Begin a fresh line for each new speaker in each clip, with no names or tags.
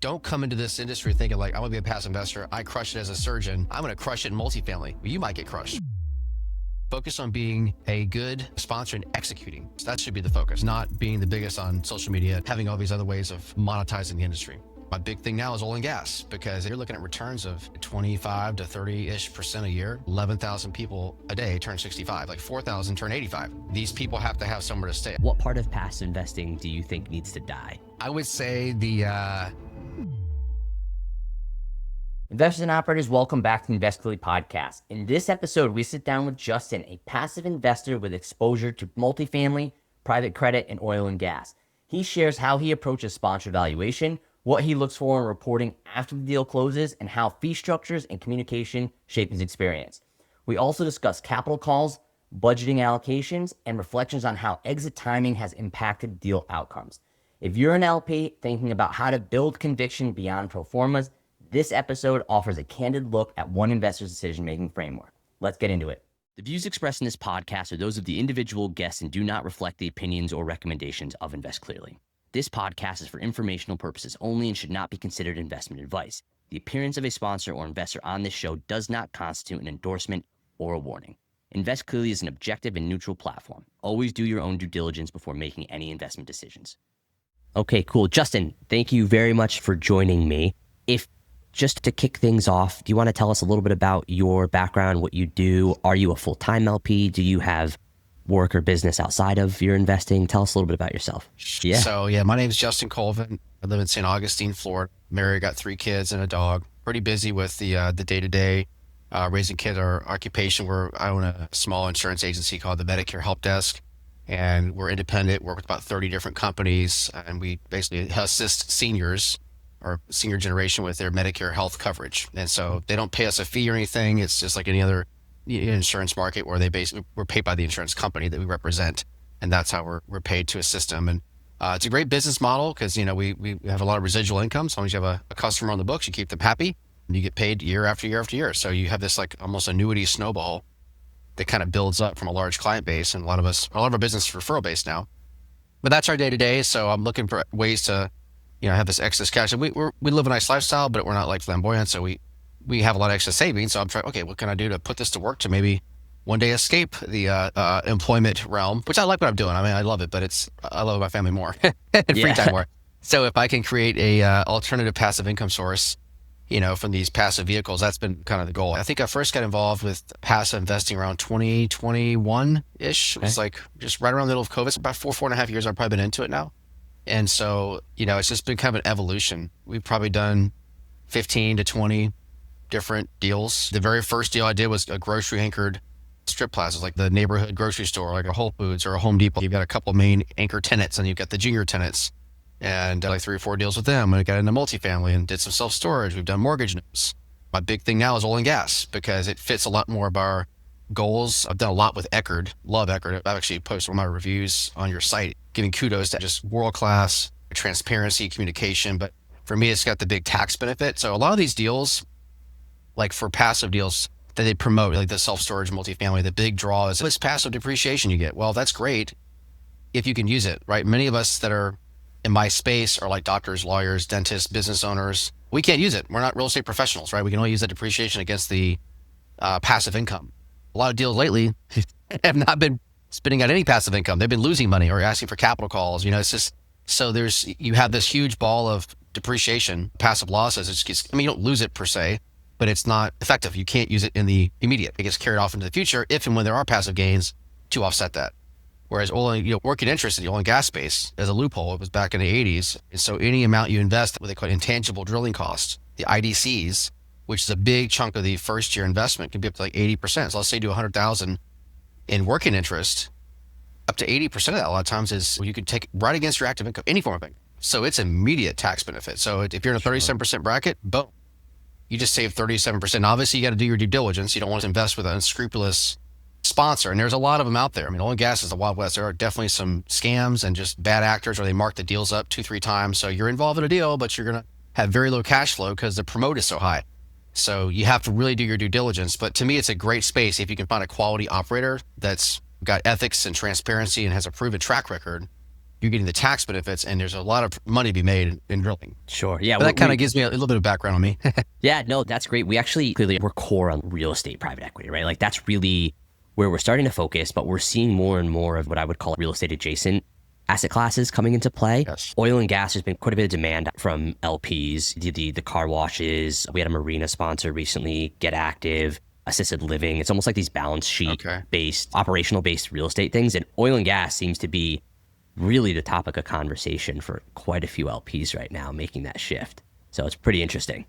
Don't come into this industry thinking like, I'm gonna be a passive investor. I crush it as a surgeon. I'm gonna crush it in multifamily. Well, you might get crushed. Focus on being a good sponsor and executing. So that should be the focus, not being the biggest on social media, having all these other ways of monetizing the industry. My big thing now is oil and gas, because you're looking at returns of 25 to 30-ish% a year. 11,000 people a day turn 65, like 4,000 turn 85. These people have to have somewhere to stay.
What part of passive investing do you think needs to die?
I would say
Investors and operators, welcome back to the Invest Clearly podcast. In this episode, we sit down with Justin, a passive investor with exposure to multifamily, private credit, and oil and gas. He shares how he approaches sponsor valuation, what he looks for in reporting after the deal closes, and how fee structures and communication shape his experience. We also discuss capital calls, budgeting allocations, and reflections on how exit timing has impacted deal outcomes. If you're an LP thinking about how to build conviction beyond pro formas, this episode offers a candid look at one investor's decision-making framework. Let's get into it. The views expressed in this podcast are those of the individual guests and do not reflect the opinions or recommendations of Invest Clearly. This podcast is for informational purposes only and should not be considered investment advice. The appearance of a sponsor or investor on this show does not constitute an endorsement or a warning. Invest Clearly is an objective and neutral platform. Always do your own due diligence before making any investment decisions. Okay, cool. Justin, thank you very much for joining me. Just to kick things off, do you want to tell us a little bit about your background, what you do? Are you a full-time LP? Do you have work or business outside of your investing? Tell us a little bit about yourself.
Yeah. So my name is Justin Colvin. I live in St. Augustine, Florida. Married, got 3 kids and a dog. Pretty busy with the day-to-day raising kids. Our occupation, I own a small insurance agency called the Medicare Help Desk, and we're independent, work with about 30 different companies, and we basically assist seniors or senior generation with their Medicare health coverage. And so they don't pay us a fee or anything. It's just like any other insurance market where we're paid by the insurance company that we represent. And that's how we're paid to assist them. And it's a great business model because, we have a lot of residual income. As long as you have a customer on the books, you keep them happy and you get paid year after year after year. So you have this like almost annuity snowball that kind of builds up from a large client base. And a lot of our business is referral based now, but that's our day to day. So I'm looking for ways to have this excess cash. And we live a nice lifestyle, but we're not like flamboyant. So we have a lot of excess savings. So I'm trying, okay, what can I do to put this to work to maybe one day escape the employment realm, which I like what I'm doing. I mean, I love it, but I love my family more and free time more. So if I can create a alternative passive income source, from these passive vehicles, that's been kind of the goal. I think I first got involved with passive investing around 2021-ish. It was like just right around the middle of COVID. It's about 4.5 years I've probably been into it now. And so, it's just been kind of an evolution. We've probably done 15 to 20 different deals. The very first deal I did was a grocery anchored strip plazas, like the neighborhood grocery store, like a Whole Foods or a Home Depot. You've got a couple of main anchor tenants and you've got the junior tenants, and like 3 or 4 deals with them. And I got into multifamily and did some self-storage. We've done mortgage notes. My big thing now is oil and gas because it fits a lot more of our goals. I've done a lot with Eckerd. Love Eckerd. I've actually posted one of my reviews on your site, giving kudos to just world-class transparency, communication. But for me, it's got the big tax benefit. So a lot of these deals, like for passive deals that they promote, like the self-storage multifamily, the big draw is this passive depreciation you get. Well, that's great if you can use it, right? Many of us that are in my space are like doctors, lawyers, dentists, business owners. We can't use it. We're not real estate professionals, right? We can only use the depreciation against the passive income. A lot of deals lately have not been spitting out any passive income. They've been losing money or asking for capital calls. It's just, so you have this huge ball of depreciation, passive losses. You don't lose it per se, but it's not effective. You can't use it in the immediate. It gets carried off into the future if and when there are passive gains to offset that. Whereas working interest in the oil and gas space as a loophole, it was back in the 80s. And so any amount you invest, what they call intangible drilling costs, the IDCs, which is a big chunk of the first year investment, can be up to like 80%. So let's say you do 100,000 in working interest, up to 80% of that a lot of times is you could take right against your active income, any form of income. So it's immediate tax benefit. So if you're in a 37% bracket, boom, you just save 37%. Obviously you got to do your due diligence. You don't want to invest with an unscrupulous sponsor. And there's a lot of them out there. I mean, oil and gas is the Wild West. There are definitely some scams and just bad actors, or they mark the deals up 2-3 times. So you're involved in a deal, but you're going to have very low cash flow because the promote is so high. So you have to really do your due diligence. But to me, it's a great space if you can find a quality operator that's got ethics and transparency and has a proven track record. you're getting the tax benefits, and there's a lot of money to be made in drilling.
Sure. Yeah.
But that kind of gives me a little bit of background on me.
Yeah, no, that's great. We actually clearly we're core on real estate private equity, right? Like that's really where we're starting to focus, but we're seeing more and more of what I would call real estate adjacent asset classes coming into play.
Yes.
Oil and gas, there's been quite a bit of demand from LPs, the car washes. We had a marina sponsor recently get active, assisted living. It's almost like these balance sheet based, operational based real estate things. And oil and gas seems to be really the topic of conversation for quite a few LPs right now, making that shift. So it's pretty interesting.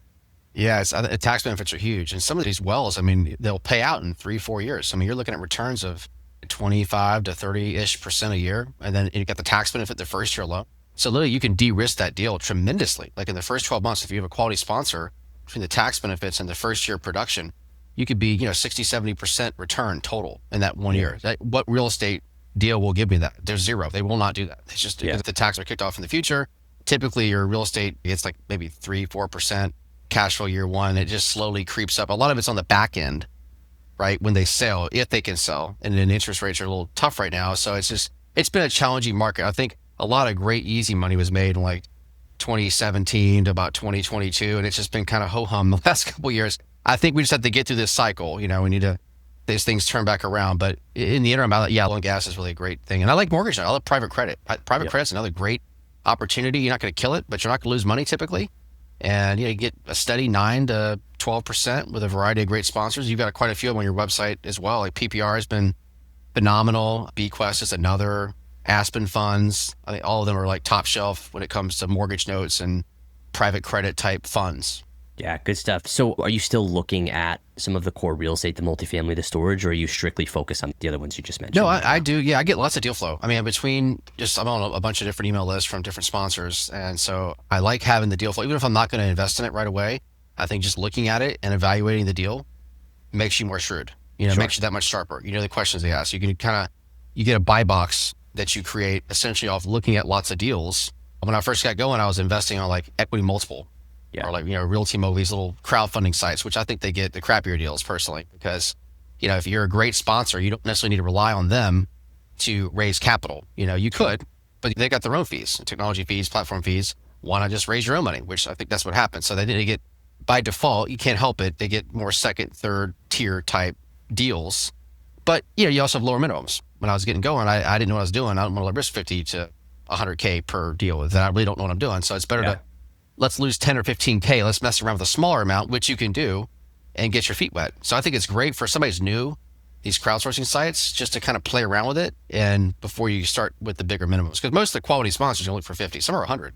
Yeah, the tax benefits are huge. And some of these wells, I mean, they'll pay out in 3-4 years. I mean, you're looking at returns of 25 to 30-ish% a year. And then you got the tax benefit the first year alone. So literally you can de-risk that deal tremendously. Like in the first 12 months, if you have a quality sponsor, between the tax benefits and the first year production, you could be, 60, 70% return total in that 1 year. What real estate deal will give me that? There's zero. They will not do that. It's just if the tax are kicked off in the future, typically your real estate gets like maybe 3-4% cash flow year one. It just slowly creeps up. A lot of it's on the back end, right? When they sell, if they can sell, and then interest rates are a little tough right now. So it's been a challenging market. I think a lot of great easy money was made in like 2017 to about 2022. And it's just been kind of ho-hum the last couple of years. I think we just have to get through this cycle. We need to, these things turn back around. But in the interim, oil and gas is really a great thing. And I like mortgage. I love private credit. Private credit's another great opportunity. You're not going to kill it, but you're not going to lose money typically. And you get a steady 9 to 12% with a variety of great sponsors. You've got quite a few of them on your website as well. Like PPR has been phenomenal. BQuest is another. Aspen funds. I think all of them are like top shelf when it comes to mortgage notes and private credit type funds.
Yeah, good stuff. So are you still looking at some of the core real estate, the multifamily, the storage, or are you strictly focused on the other ones you just mentioned?
No, I do. Yeah, I get lots of deal flow. I mean, I'm on a bunch of different email lists from different sponsors. And so I like having the deal flow. Even if I'm not going to invest in it right away, I think just looking at it and evaluating the deal makes you more shrewd, makes you that much sharper. The questions they ask. You can you get a buy box that you create essentially off looking at lots of deals. When I first got going, I was investing on like equity multiple. Yeah. Or like, Realty Mo, these little crowdfunding sites, which I think they get the crappier deals personally, because, if you're a great sponsor, you don't necessarily need to rely on them to raise capital. You could, but they got their own fees, technology fees, platform fees. Why not just raise your own money? Which I think that's what happens. So they get, by default, you can't help it. They get more second, third tier type deals. But, you also have lower minimums. When I was getting going, I didn't know what I was doing. I don't want to risk 50 to 100K per deal with that. I really don't know what I'm doing. So it's better to, let's lose 10 or 15K. Let's mess around with a smaller amount, which you can do, and get your feet wet. So I think it's great for somebody who's new, these crowdsourcing sites, just to kind of play around with it. And before you start with the bigger minimums, because most of the quality sponsors only look for 50, some are 100.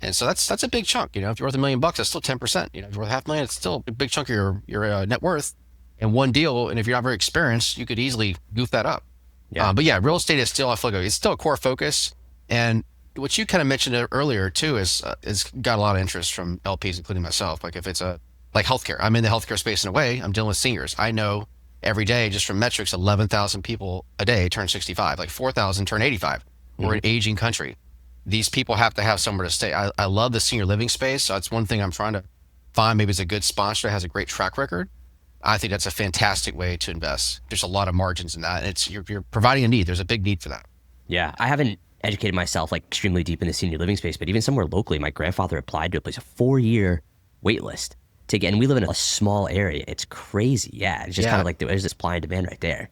And so that's a big chunk. If you're worth $1 million, that's still 10%. If you're worth $500,000, it's still a big chunk of your net worth in one deal. And if you're not very experienced, you could easily goof that up. Yeah. But yeah, real estate is still, I feel like it's still a core focus. And what you kind of mentioned earlier too is got a lot of interest from LPs, including myself. Like if it's like healthcare, I'm in the healthcare space in a way. I'm dealing with seniors. I know every day, just from metrics, 11,000 people a day turn 65, like 4,000 turn 85. We're an aging country. These people have to have somewhere to stay. I love the senior living space. So that's one thing I'm trying to find. Maybe it's a good sponsor that has a great track record. I think that's a fantastic way to invest. There's a lot of margins in that. And you're providing a need. There's a big need for that.
Yeah. I haven't educated myself like extremely deep in the senior living space, but even somewhere locally, my grandfather applied to a place, a 4-year wait list to get, and we live in a small area. It's crazy. Yeah. It's just kind of like there's this supply and demand right there.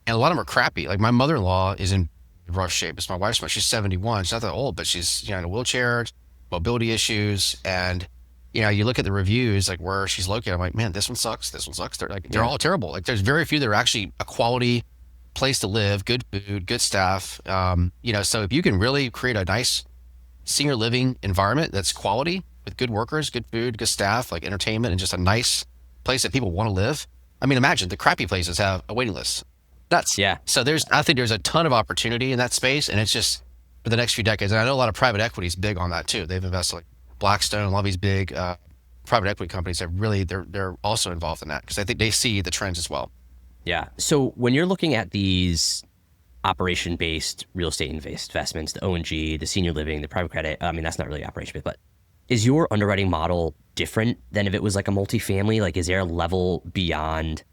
And a lot of them are crappy. Like my mother-in-law is in rough shape. It's my wife's mom. She's 71. She's not that old, but she's in a wheelchair, mobility issues. And, you look at the reviews, like where she's located. I'm like, man, this one sucks. This one sucks. They're all terrible. Like there's very few that are actually a quality place to live, good food, good staff. So if you can really create a nice senior living environment that's quality with good workers, good food, good staff, like entertainment, and just a nice place that people want to live. I mean, imagine the crappy places have a waiting list. Nuts. Yeah. So I think there's a ton of opportunity in that space, and it's just for the next few decades. And I know a lot of private equity is big on that too. They've invested like Blackstone, a lot of these big private equity companies that really they're also involved in that because I think they see the trends as well.
Yeah. So when you're looking at these operation-based real estate investments, the O&G, the senior living, the private credit, I mean, that's not really operation-based, but is your underwriting model different than if it was like a multifamily? Like, is there a level beyond,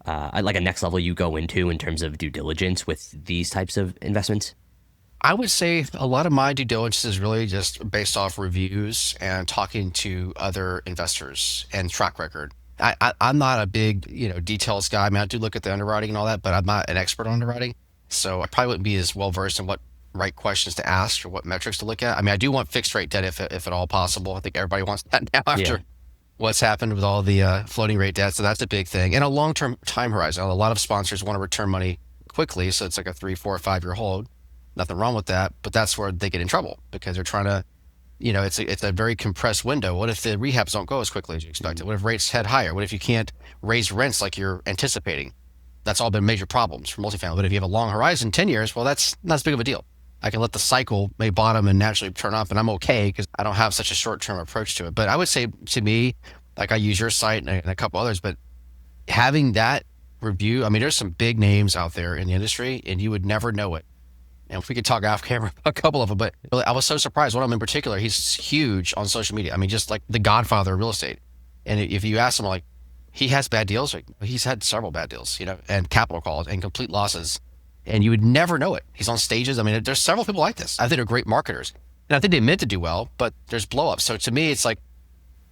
like a next level you go into in terms of due diligence with these types of investments?
I would say a lot of my due diligence is really just based off reviews and talking to other investors and track record. I'm not a big, details guy. I mean, I do look at the underwriting and all that, but I'm not an expert on underwriting. So I probably wouldn't be as well versed in what right questions to ask or what metrics to look at. I mean, I do want fixed rate debt if at all possible. I think everybody wants that now
Yeah.
after what's happened with all the floating rate debt. So that's a big thing. And a long-term time horizon. A lot of sponsors want to return money quickly. So it's like a 3, 4, 5 year hold. Nothing wrong with that, but that's where they get in trouble because they're trying to, it's a very compressed window. What if the rehabs don't go as quickly as you expected? What if rates head higher? What if you can't raise rents like you're anticipating? That's all been major problems for multifamily. But if you have a long horizon, 10 years, well, that's not as big of a deal. I can let the cycle may bottom and naturally turn up, and I'm okay because I don't have such a short-term approach to it. But I would say to me, like I use your site and a couple others, but having that review, I mean, there's some big names out there in the industry, and you would never know it. And if we could talk off camera, a couple of them, but I was so surprised. One of them in particular, he's huge on social media. I mean, just like the godfather of real estate. And if you ask him, like, he has bad deals, like he's had several bad deals, and capital calls and complete losses. And you would never know it. He's on stages. I mean, there's several people like this. I think they're great marketers. And I think they meant to do well, but there's blow ups. So to me, it's like,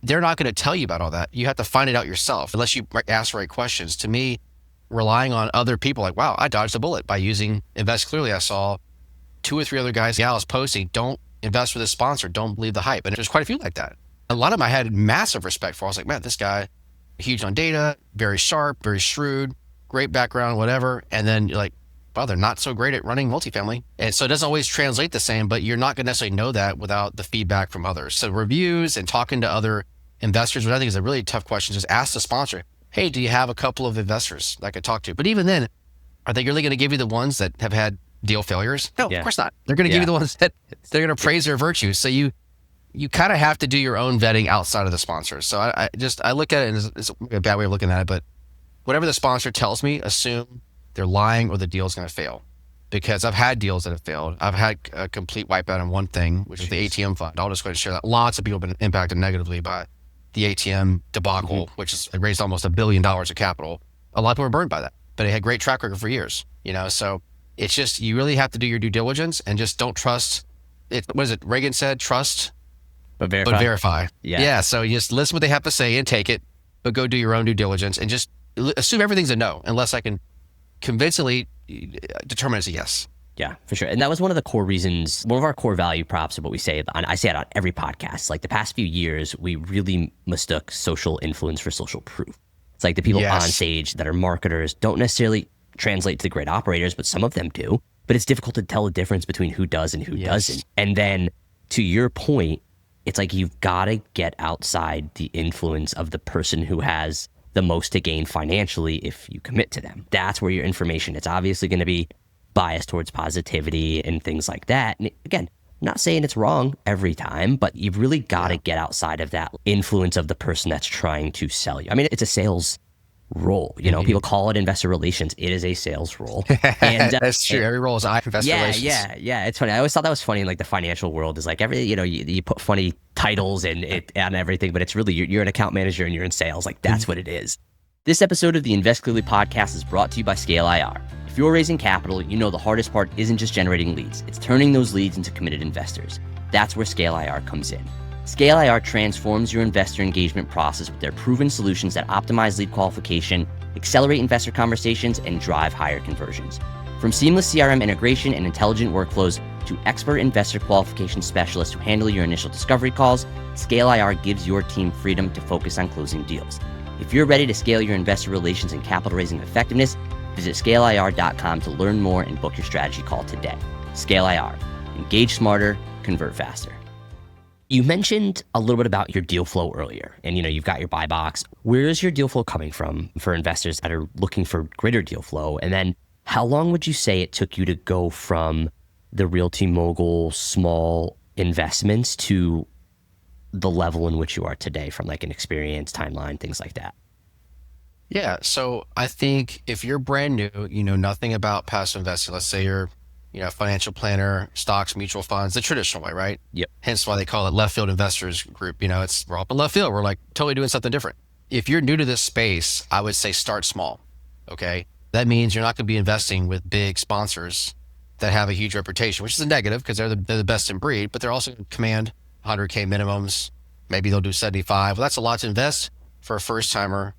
they're not going to tell you about all that. You have to find it out yourself, unless you ask the right questions. To me, relying on other people, like, wow, I dodged a bullet by using Invest Clearly. I saw 2 or 3 other guys, gals posting, don't invest with a sponsor, don't believe the hype. And there's quite a few like that. A lot of them I had massive respect for. I was like, man, this guy, huge on data, very sharp, very shrewd, great background, whatever. And then you're like, well, they're not so great at running multifamily. And so it doesn't always translate the same, but you're not going to necessarily know that without the feedback from others. So reviews and talking to other investors, which I think is a really tough question, just ask the sponsor, hey, do you have a couple of investors that I could talk to? But even then, are they really going to give you the ones that have had deal failures? No, of course not. They're going to give you the ones that they're going to praise their virtues. So you kind of have to do your own vetting outside of the sponsor. So I look at it, and it's a bad way of looking at it, but whatever the sponsor tells me, assume they're lying or the deal's going to fail. Because I've had deals that have failed. I've had a complete wipeout on one thing, which is the ATM fund. I'll just go ahead and share that. Lots of people have been impacted negatively by the ATM debacle, which is, it raised almost $1 billion of capital. A lot of people were burned by that, but it had great track record for years, so it's just, you really have to do your due diligence and just don't trust it. What is it? Reagan said, trust,
But verify.
but verify.
Yeah.
So you just listen what they have to say and take it, but go do your own due diligence and just assume everything's a no, unless I can convincingly determine it's a yes.
Yeah, for sure. And that was one of the core reasons, one of our core value props of what we say, I say it on every podcast. Like the past few years, we really mistook social influence for social proof. It's like the people on stage that are marketers don't necessarily translate to the great operators, but some of them do. But it's difficult to tell the difference between who does and who doesn't. And then to your point, it's like you've got to get outside the influence of the person who has the most to gain financially if you commit to them. That's where your information, it's obviously going to be biased towards positivity and things like that. And again, I'm not saying it's wrong every time, but you've really got to get outside of that influence of the person that's trying to sell you. I mean, it's a sales role. People call it investor relations. It is a sales role. And
that's true. Every role is investor relations.
Yeah. It's funny. I always thought that was funny in like the financial world is like you put funny titles and it and everything, but it's really, you're an account manager and you're in sales. Like that's what it is. This episode of the Invest Clearly podcast is brought to you by Scale IR. If you're raising capital, you know the hardest part isn't just generating leads. It's turning those leads into committed investors. That's where Scale IR comes in. Scale IR transforms your investor engagement process with their proven solutions that optimize lead qualification, accelerate investor conversations, and drive higher conversions. From seamless CRM integration and intelligent workflows to expert investor qualification specialists who handle your initial discovery calls, Scale IR gives your team freedom to focus on closing deals. If you're ready to scale your investor relations and capital raising effectiveness, visit scaleir.com to learn more and book your strategy call today. Scale IR. Engage smarter, convert faster. You mentioned a little bit about your deal flow earlier, and you've got your buy box. Where is your deal flow coming from for investors that are looking for greater deal flow? And then how long would you say it took you to go from the Realty Mogul small investments to the level in which you are today, from like an experience, timeline, things like that?
Yeah. So I think if you're brand new, you know nothing about passive investing. Let's say you're, financial planner, stocks, mutual funds, the traditional way, right?
Yep.
Hence why they call it left field investors group. We're up in left field. We're like totally doing something different. If you're new to this space, I would say start small. Okay. That means you're not going to be investing with big sponsors that have a huge reputation, which is a negative because they're the best in breed, but they're also going to command 100K minimums. Maybe they'll do 75. Well, that's a lot to invest for a first timer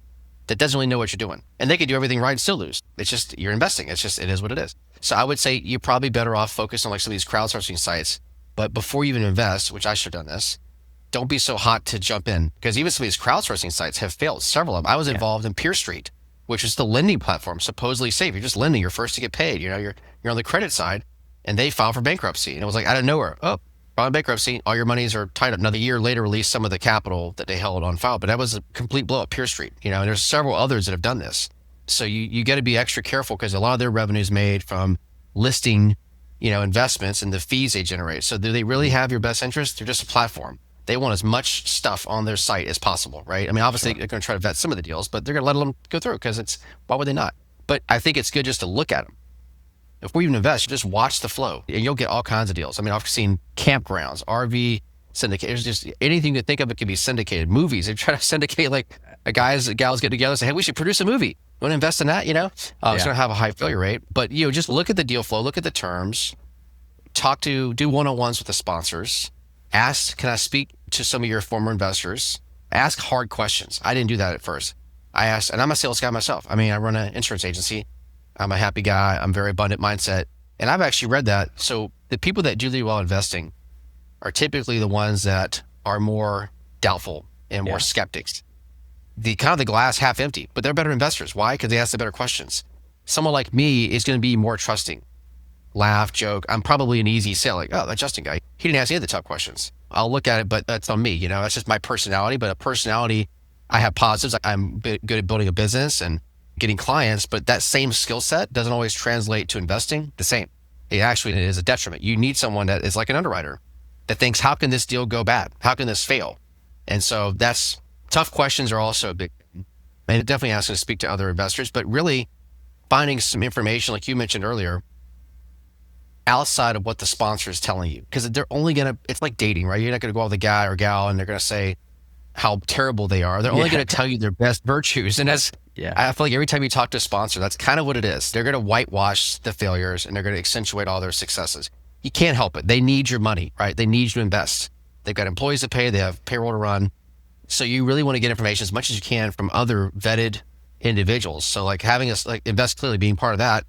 that doesn't really know what you're doing. And they could do everything right and still lose. It's just, you're investing. It is what it is. So I would say you're probably better off focusing on like some of these crowdsourcing sites. But before you even invest, which I should have done this, don't be so hot to jump in, because even some of these crowdsourcing sites have failed. Several of them. I was involved in Peer Street, which is the lending platform, supposedly safe. You're just lending. You're first to get paid. You know, you're on the credit side, and they filed for bankruptcy. And it was like out of nowhere. Oh, filed bankruptcy. All your monies are tied up. Another year later, release some of the capital that they held on file. But that was a complete blow up. Peer Street. You know, and there's several others that have done this. So you got to be extra careful, because a lot of their revenue is made from listing, you know, investments and the fees they generate. So do they really have your best interest? They're just a platform. They want as much stuff on their site as possible, right? I mean, obviously they're going to try to vet some of the deals, but they're going to let them go through, because why would they not? But I think it's good just to look at them. If we even invest, you just watch the flow and you'll get all kinds of deals. I mean, I've seen campgrounds, RV syndicators, just anything you think of, it can be syndicated. Movies, they try to syndicate, like gals get together and say, hey, we should produce a movie. You want to invest in that? You know, it's going to have a high failure rate, but you know, just look at the deal flow, look at the terms, do one-on-ones with the sponsors. Ask, can I speak to some of your former investors? Ask hard questions. I didn't do that at first. I asked, and I'm a sales guy myself. I mean, I run an insurance agency. I'm a happy guy. I'm very abundant mindset. And I've actually read that. So the people that do really well investing are typically the ones that are more doubtful and more skeptics. The kind of the glass half empty, but they're better investors. Why? Because they ask the better questions. Someone like me is going to be more trusting. Laugh, joke. I'm probably an easy sell. Like, oh, that Justin guy, he didn't ask any of the tough questions. I'll look at it, but that's on me. You know, that's just my personality. But a personality, I have positives. I'm good at building a business and getting clients, but that same skill set doesn't always translate to investing the same. It actually is a detriment. You need someone that is like an underwriter that thinks, how can this deal go bad? How can this fail? And so that's tough questions are also a big thing. And it definitely asks us to speak to other investors, but really finding some information, like you mentioned earlier, outside of what the sponsor is telling you, because they're only going to, it's like dating, right? You're not going to go out with a guy or gal and they're going to say how terrible they are. They're only going to tell you their best virtues. And that's, I feel like every time you talk to a sponsor, that's kind of what it is. They're going to whitewash the failures and they're going to accentuate all their successes. You can't help it. They need your money, right? They need you to invest. They've got employees to pay. They have payroll to run. So you really want to get information as much as you can from other vetted individuals. So like having us like Invest Clearly being part of that,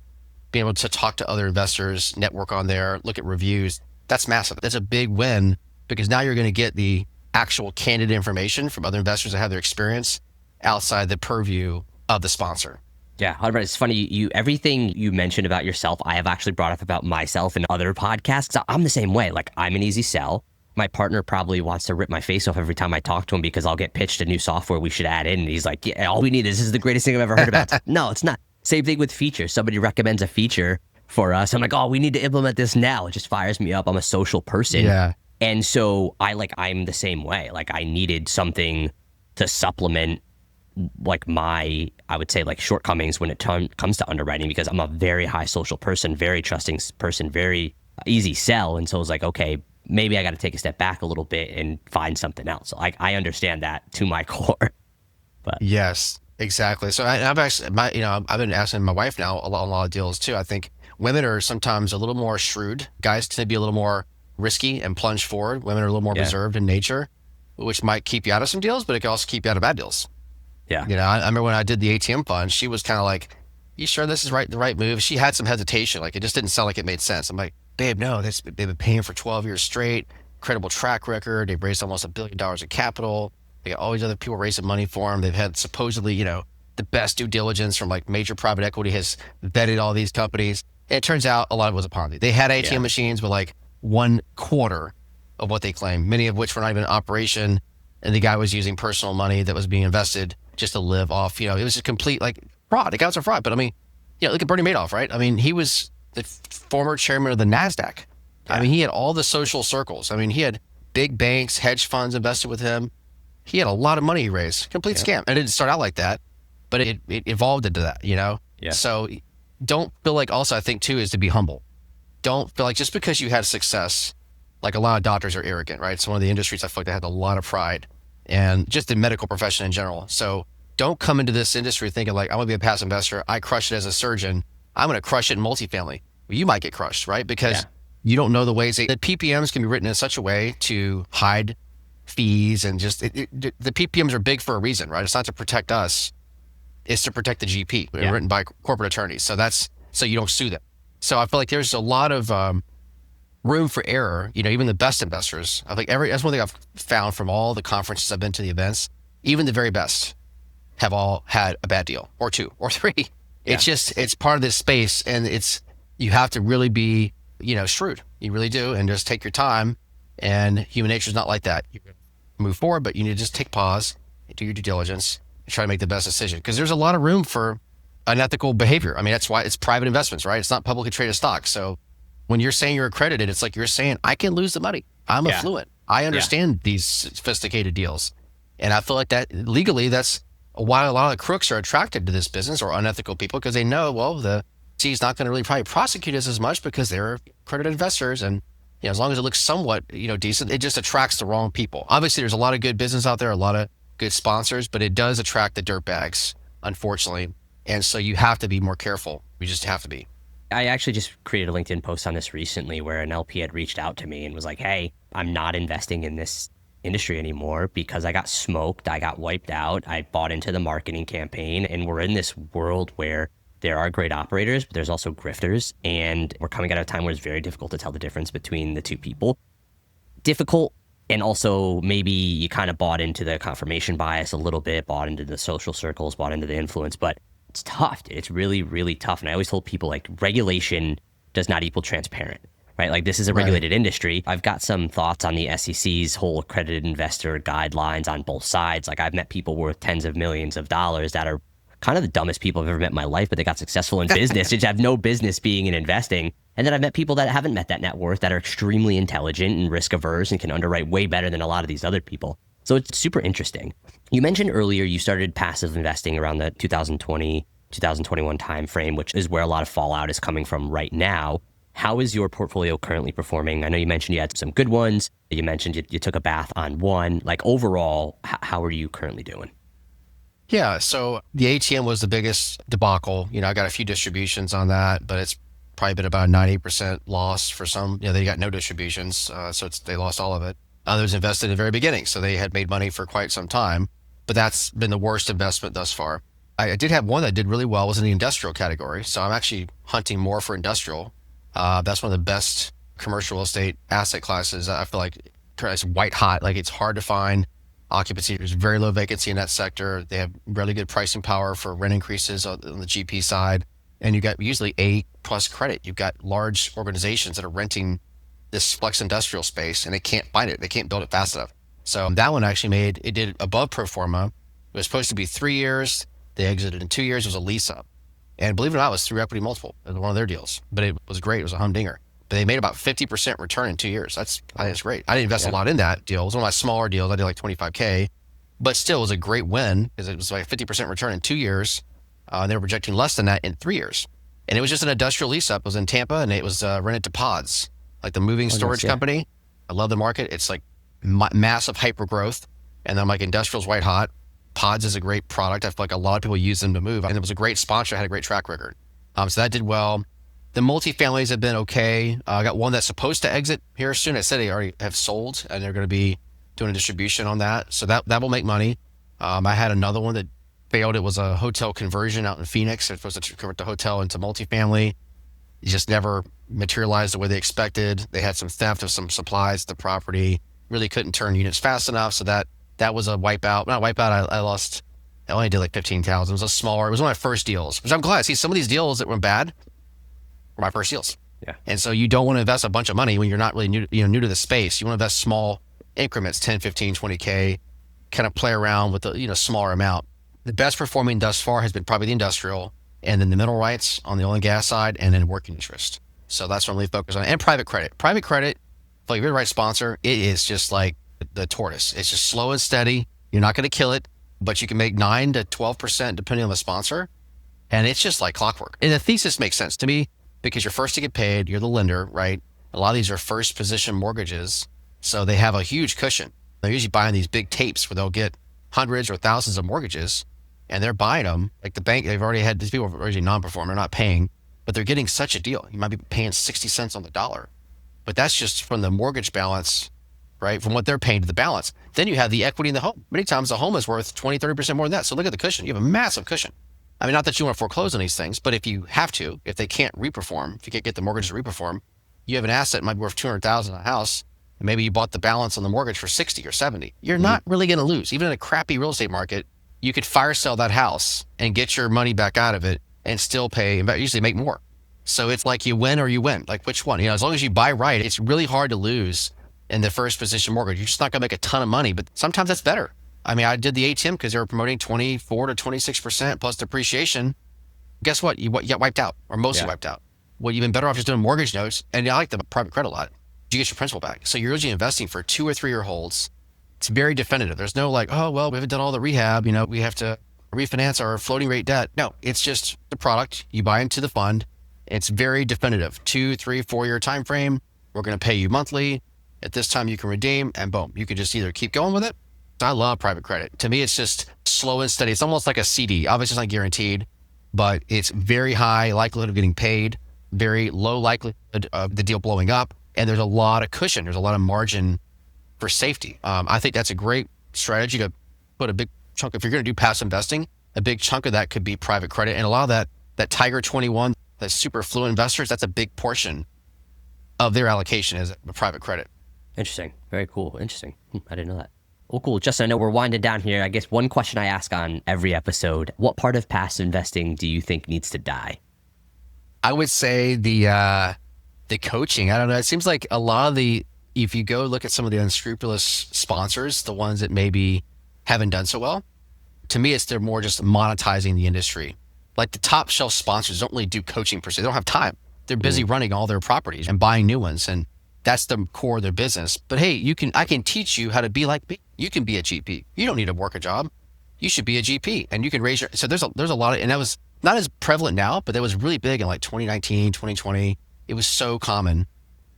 being able to talk to other investors, network on there, look at reviews, that's massive. That's a big win, because now you're going to get the actual candid information from other investors that have their experience outside the purview of the sponsor.
Yeah, 100%. It's funny, you everything you mentioned about yourself, I have actually brought up about myself in other podcasts. I'm the same way. Like, I'm an easy sell. My partner probably wants to rip my face off every time I talk to him, because I'll get pitched a new software we should add in. And he's like, yeah, all we need is, this is the greatest thing I've ever heard about. No, it's not. Same thing with features. Somebody recommends a feature for us. I'm like, oh, we need to implement this now. It just fires me up. I'm a social person.
Yeah.
And so I'm the same way. Like, I needed something to supplement like I would say like shortcomings when it comes to underwriting, because I'm a very high social person, very trusting person, very easy sell. And so I was like, okay, maybe I got to take a step back a little bit and find something else. Like, I understand that to my core. But
yes, exactly. So I've actually, I've been asking my wife now a lot of deals too. I think women are sometimes a little more shrewd. Guys tend to be a little more risky and plunge forward. Women are a little more reserved in nature, which might keep you out of some deals, but it can also keep you out of bad deals.
Yeah.
You know, I remember when I did the ATM fund, she was kind of like, you sure this is the right move? She had some hesitation. Like, it just didn't sound like it made sense. I'm like, babe, no, they've been paying for 12 years straight, incredible track record. They've raised almost $1 billion in capital. They got all these other people raising money for them. They've had supposedly, the best due diligence from like major private equity has vetted all these companies. And it turns out a lot of it was a Ponzi. They had ATM machines with like 1/4 of what they claimed, many of which were not even in operation. And the guy was using personal money that was being invested just to live off, it was just complete like fraud. The guy was a fraud. But I mean, look at Bernie Madoff, right? I mean, he was the former chairman of the NASDAQ. Yeah. I mean, he had all the social circles. I mean, he had big banks, hedge funds invested with him. He had a lot of money he raised. Complete scam. And it didn't start out like that, but it evolved into that, Yeah. So don't feel like, also I think too, is to be humble. Don't feel like just because you had success, like a lot of doctors are arrogant, right? It's one of the industries I feel like they had a lot of pride, and just the medical profession in general. So don't come into this industry thinking like, I'm gonna be a passive investor. I crush it as a surgeon. I'm gonna crush it in multifamily. you might get crushed, right?
Yeah.
Because you don't know the ways the PPMs can be written in such a way to hide fees and just the PPMs are big for a reason, right? It's not to protect us, it's to protect the GP. They're written by corporate attorneys. So that's so you don't sue them. So I feel like there's a lot of room for error. Even the best investors, I think that's one thing I've found from all the conferences I've been to, the events, even the very best have all had a bad deal or two or three.
Yeah.
It's part of this space, and you have to really be, shrewd. You really do. And just take your time, and human nature is not like that. You move forward, but you need to just take pause, do your due diligence, and try to make the best decision. Because there's a lot of room for unethical behavior. I mean, that's why it's private investments, right? It's not publicly traded stocks. So when you're saying you're accredited, it's like you're saying, I can lose the money. I'm affluent. I understand these sophisticated deals. And I feel like that legally, that's why a lot of the crooks are attracted to this business, or unethical people, because they know, well, the SEC is not going to really probably prosecute us as much because they're accredited investors. And as long as it looks somewhat, decent, it just attracts the wrong people. Obviously, there's a lot of good business out there, a lot of good sponsors, but it does attract the dirtbags, unfortunately. And so you have to be more careful. You just have to be.
I actually just created a LinkedIn post on this recently where an LP had reached out to me and was like, hey, I'm not investing in this industry anymore because I got smoked. I got wiped out. I bought into the marketing campaign, and we're in this world where there are great operators, but there's also grifters. And we're coming at a time where it's very difficult to tell the difference between the two people. Difficult. And also maybe you kind of bought into the confirmation bias a little bit, bought into the social circles, bought into the influence, but it's tough. It's really, really tough. And I always told people, like, regulation does not equal transparent, right? Like, this is a regulated industry. I've got some thoughts on the SEC's whole accredited investor guidelines on both sides. Like, I've met people worth tens of millions of dollars that are kind of the dumbest people I've ever met in my life, but they got successful in business, which have no business being in investing. And then I've met people that haven't met that net worth, that are extremely intelligent and risk averse and can underwrite way better than a lot of these other people. So it's super interesting. You mentioned earlier you started passive investing around the 2020, 2021 timeframe, which is where a lot of fallout is coming from right now. How is your portfolio currently performing? I know you mentioned you had some good ones. You mentioned you took a bath on one. Like, overall, how are you currently doing?
Yeah, so the ATM was the biggest debacle. I got a few distributions on that, but it's probably been about a 90% loss for some. They got no distributions, so they lost all of it. Others invested in the very beginning, so they had made money for quite some time, but that's been the worst investment thus far. I did have one that did really well, was in the industrial category, so I'm actually hunting more for industrial. That's one of the best commercial real estate asset classes. I feel like it's white hot, like it's hard to find occupancy. There's very low vacancy in that sector. They have really good pricing power for rent increases on the GP side. And you got usually A+ credit. You've got large organizations that are renting this flex industrial space, and they can't find it. They can't build it fast enough. So that one actually did above pro forma. It was supposed to be 3 years. They exited in 2 years. It was a lease up. And believe it or not, it was through equity multiple. It was one of their deals, but it was great. It was a humdinger. But they made about 50% return in 2 years. I think it's great. I didn't invest a lot in that deal. It was one of my smaller deals. I did like 25K, but still it was a great win because it was like 50% return in 2 years. They were projecting less than that in 3 years. And it was just an industrial lease up. It was in Tampa, and it was rented to Pods, like the moving storage company. I love the market. It's like massive hyper growth. And then I'm like, industrial's white hot. Pods is a great product. I feel like a lot of people use them to move. And it was a great sponsor. I had a great track record. So that did well. The multifamilies have been okay. I got one that's supposed to exit here soon. I said they already have sold, and they're going to be doing a distribution on that. So that will make money. I had another one that failed. It was a hotel conversion out in Phoenix. It was to convert the hotel into multifamily. It just never materialized the way they expected. They had some theft of some supplies at the property. Really couldn't turn units fast enough. So that was a wipeout. Not wipeout. I lost. I only did like 15,000. It was it was one of my first deals, which I'm glad. See, some of these deals that went bad were my first deals.
Yeah.
And so you don't want to invest a bunch of money when you're not really new to the space. You want to invest small increments, 10, 15, 20K, kind of play around with a smaller amount. The best performing thus far has been probably the industrial, and then the mineral rights on the oil and gas side, and then working interest. So that's what I'm really focused on. And private credit. Private credit, if you're the right sponsor, it is just like the tortoise. It's just slow and steady. You're not going to kill it, but you can make 9 to 12% depending on the sponsor. And it's just like clockwork. And the thesis makes sense to me because you're first to get paid. You're the lender, right? A lot of these are first position mortgages. So they have a huge cushion. They're usually buying these big tapes where they'll get hundreds or thousands of mortgages, and they're buying them. Like the bank, they've already had, these people are already non-performing, they're not paying. but they're getting such a deal. You might be paying 60 cents on the dollar, but that's just from the mortgage balance, right? From what they're paying to the balance. Then you have the equity in the home. Many times the home is worth 20, 30% more than that. So look at the cushion. You have a massive cushion. I mean, not that you want to foreclose on these things, but if you have to, if they can't reperform, if you can't get the mortgage to reperform, you have an asset that might be worth 200,000 a house, and maybe you bought the balance on the mortgage for 60 or 70. You're not really going to lose. Even in a crappy real estate market, you could fire sell that house and get your money back out of it and still pay, and usually make more. So it's like you win or you win. Like which one? As long as you buy right, it's really hard to lose in the first position mortgage. You're just not going to make a ton of money, but sometimes that's better. I mean, I did the ATM because they were promoting 24 to 26% plus depreciation. Guess what? You get wiped out, or mostly wiped out. Well, you've been better off just doing mortgage notes. And I like the private credit a lot. You get your principal back. So you're usually investing for 2 or 3 year holds. It's very definitive. There's no like, oh, well, we haven't done all the rehab. We have to refinance our floating rate debt. No, it's just the product. You buy into the fund. It's very definitive. 2, 3, 4 year time frame. We're going to pay you monthly. At this time, you can redeem, and boom, you can just either keep going with it. I love private credit. To me, it's just slow and steady. It's almost like a CD. Obviously, it's not guaranteed, but it's very high likelihood of getting paid, very low likelihood of the deal blowing up. And there's a lot of cushion. There's a lot of margin for safety. I think that's a great strategy to put a big chunk. If you're going to do passive investing, a big chunk of that could be private credit. And a lot of that Tiger 21, the super affluent investors, that's a big portion of their allocation is private credit.
Interesting. Very cool. Interesting. I didn't know that. Well, cool. Justin, I know we're winding down here. I guess one question I ask on every episode, what part of passive investing do you think needs to die?
I would say the coaching. I don't know. It seems like a lot of if you go look at some of the unscrupulous sponsors, the ones that maybe haven't done so well, to me, they're more just monetizing the industry. Like the top shelf sponsors don't really do coaching per se. They don't have time. They're busy running all their properties and buying new ones. And that's the core of their business. But hey, I can teach you how to be like me. You can be a GP. You don't need to work a job. You should be a GP, and you can raise so there's a lot of, and that was not as prevalent now, but that was really big in like 2019, 2020. It was so common.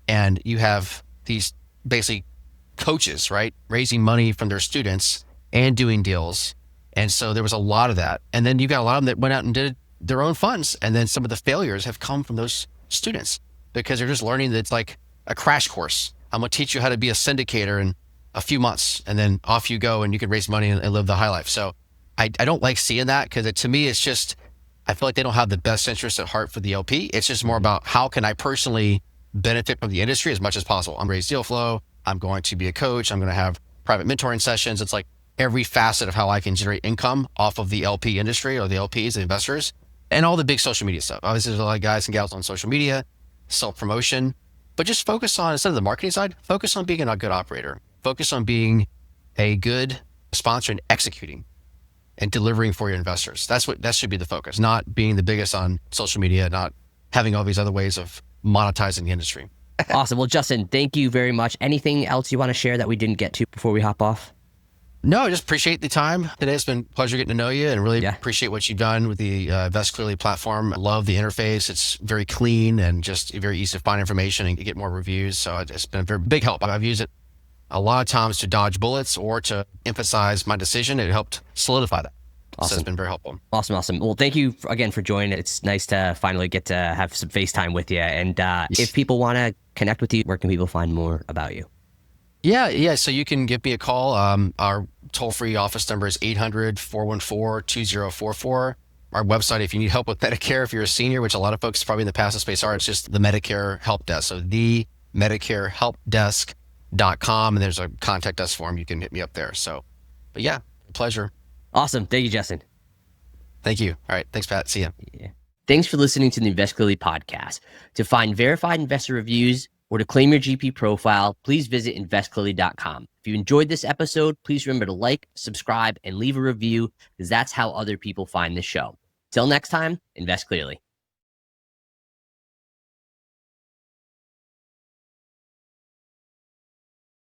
And you have these basically coaches, right? Raising money from their students and doing deals. And so there was a lot of that. And then you got a lot of them that went out and did their own funds. And then some of the failures have come from those students because they're just learning that it's like a crash course. I'm going to teach you how to be a syndicator in a few months, and then off you go and you can raise money and live the high life. So I don't like seeing that because to me, it's just, I feel like they don't have the best interest at heart for the LP. It's just more about how can I personally benefit from the industry as much as possible. I'm raise deal flow. I'm going to be a coach. I'm going to have private mentoring sessions. It's like every facet of how I can generate income off of the LP industry or the LPs, the investors, and all the big social media stuff. Obviously, there's a lot of guys and gals on social media, self-promotion, but just focus on, instead of the marketing side, focus on being a good operator. Focus on being a good sponsor and executing and delivering for your investors. That should be the focus, not being the biggest on social media, not having all these other ways of monetizing the industry.
Awesome. Well, Justin, thank you very much. Anything else you want to share that we didn't get to before we hop off?
No, I just appreciate the time today. It's been a pleasure getting to know you and really appreciate what you've done with the Invest Clearly platform. I love the interface. It's very clean and just very easy to find information and get more reviews. So it's been a very big help. I've used it a lot of times to dodge bullets or to emphasize my decision. It helped solidify that. Awesome. So it's been very helpful.
Awesome. Well, thank you again for joining. It's nice to finally get to have some FaceTime with you. And if people want to connect with you, where can people find more about you?
Yeah. So you can give me a call. Our toll-free office number is 800-414-2044. Our website, if you need help with Medicare, if you're a senior, which a lot of folks probably in the passive space are, it's just the Medicare Help Desk. So the MedicareHelpDesk.com, and there's a contact us form. You can hit me up there. So, but yeah, pleasure.
Awesome. Thank you, Justin.
Thank you. All right. Thanks, Pat. See ya.
Yeah. Thanks for listening to the Invest Clearly podcast. To find verified investor reviews or to claim your GP profile, please visit investclearly.com. If you enjoyed this episode, please remember to like, subscribe, and leave a review because that's how other people find the show. Till next time, invest clearly.